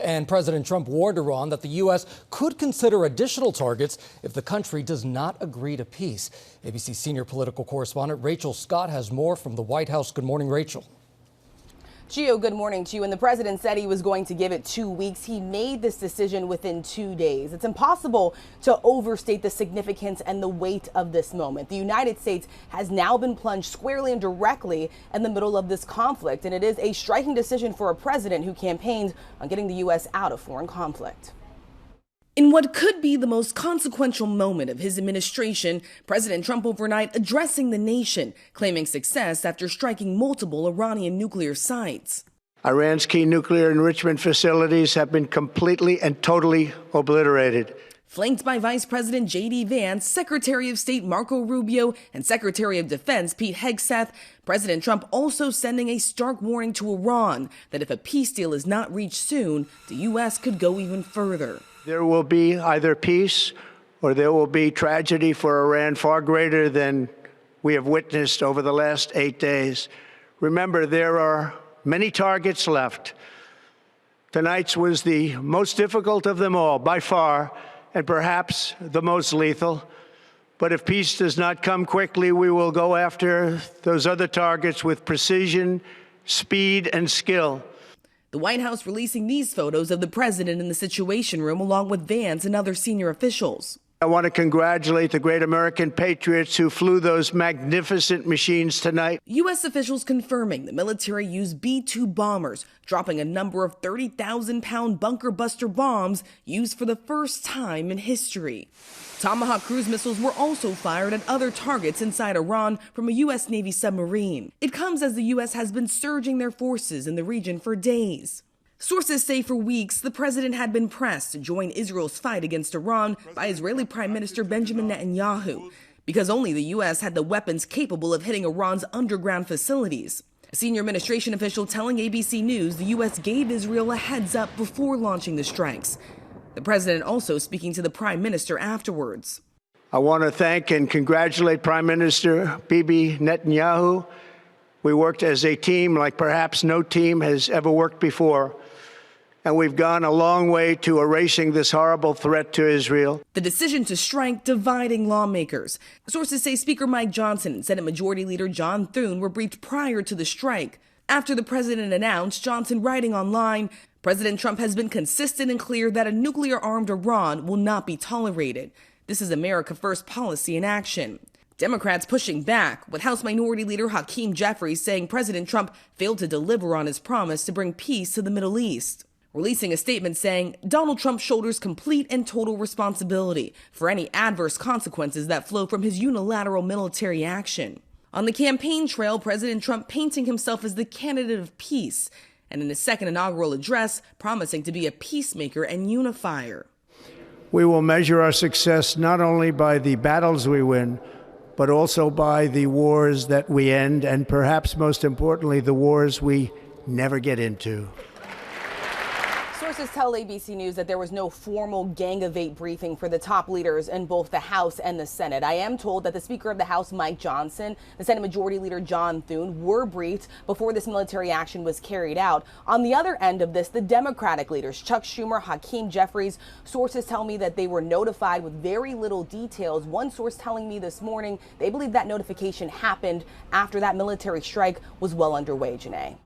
And President Trump warned Iran that the U.S. could consider additional targets if the country does not agree to peace. ABC senior political correspondent Rachel Scott has more from the White House. Good morning, Rachel. Gio, good morning to you. And the president said he was going to give it 2 weeks. He made this decision within 2 days. It's impossible to overstate the significance and the weight of this moment. The United States has now been plunged squarely and directly in the middle of this conflict. And it is a striking decision for a president who campaigned on getting the U.S. out of foreign conflict. In what could be the most consequential moment of his administration, President Trump overnight addressing the nation, claiming success after striking multiple Iranian nuclear sites. Iran's key nuclear enrichment facilities have been completely and totally obliterated. Flanked by Vice President J.D. Vance, Secretary of State Marco Rubio, and Secretary of Defense Pete Hegseth, President Trump also sending a stark warning to Iran that if a peace deal is not reached soon, the U.S. could go even further. There will be either peace or there will be tragedy for Iran far greater than we have witnessed over the last 8 days. Remember, there are many targets left. Tonight's was the most difficult of them all, by far, and perhaps the most lethal. But if peace does not come quickly, we will go after those other targets with precision, speed, and skill. The White House releasing these photos of the president in the Situation Room along with Vance and other senior officials. I want to congratulate the great American patriots who flew those magnificent machines tonight. U.S. officials confirming the military used B-2 bombers, dropping a number of 30,000-pound bunker buster bombs used for the first time in history. Tomahawk cruise missiles were also fired at other targets inside Iran from a U.S. Navy submarine. It comes as the U.S. has been surging their forces in the region for days. Sources say for weeks, the president had been pressed to join Israel's fight against Iran by Israeli Prime Minister Benjamin Netanyahu, because only the U.S. had the weapons capable of hitting Iran's underground facilities. A senior administration official telling ABC News the U.S. gave Israel a heads up before launching the strikes. The president also speaking to the prime minister afterwards. I want to thank and congratulate Prime Minister Bibi Netanyahu. We worked as a team like perhaps no team has ever worked before. And we've gone a long way to erasing this horrible threat to Israel. The decision to strike dividing lawmakers. Sources say Speaker Mike Johnson and Senate Majority Leader John Thune were briefed prior to the strike. After the president announced, Johnson writing online, President Trump has been consistent and clear that a nuclear-armed Iran will not be tolerated. This is America First policy in action. Democrats pushing back, with House Minority Leader Hakeem Jeffries saying President Trump failed to deliver on his promise to bring peace to the Middle East. Releasing a statement saying Donald Trump shoulders complete and total responsibility for any adverse consequences that flow from his unilateral military action. On the campaign trail, President Trump painting himself as the candidate of peace, and in his second inaugural address, promising to be a peacemaker and unifier. We will measure our success not only by the battles we win, but also by the wars that we end, and perhaps most importantly, the wars we never get into. Sources tell ABC News that there was no formal Gang of Eight briefing for the top leaders in both the House and the Senate. I am told that the Speaker of the House, Mike Johnson, the Senate Majority Leader John Thune were briefed before this military action was carried out. On the other end of this, the Democratic leaders, Chuck Schumer, Hakeem Jeffries, sources tell me that they were notified with very little details. One source telling me this morning they believe that notification happened after that military strike was well underway, Janae.